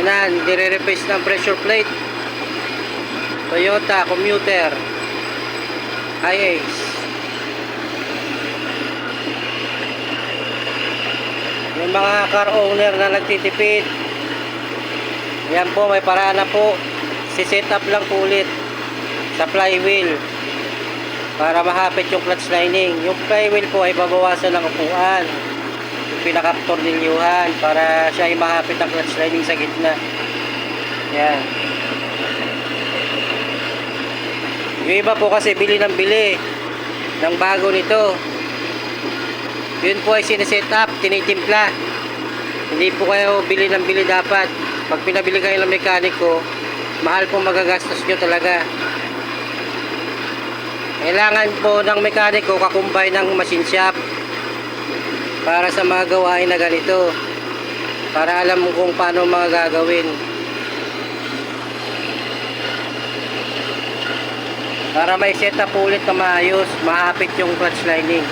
daanan, dire-replace ng pressure plate. Toyota Commuter i-Ace. Yung mga car owner na nagtitipid, yan po, may paraan na po. Si-set up lang po ulit sa flywheel para mahapit yung clutch lining. Yung flywheel po ay babawasan ng upuan, yung pinaka-tornilyuhan, para siya ay mahapit ang clutch lining sa gitna. Yan. Yung iba po kasi bili ng bili ng bago nito, yun po ay sineset up, tinitimpla. Hindi po kayo bili ng bili dapat. Pag pinabili kayo ng mekaniko, mahal pong magagastos nyo talaga. Kailangan po ng mekaniko kakumbay ng machine shop para sa mga gawain na ganito, para alam mo kung paano mga gagawin, para may set up ulit na maayos, mahapit yung clutch lining.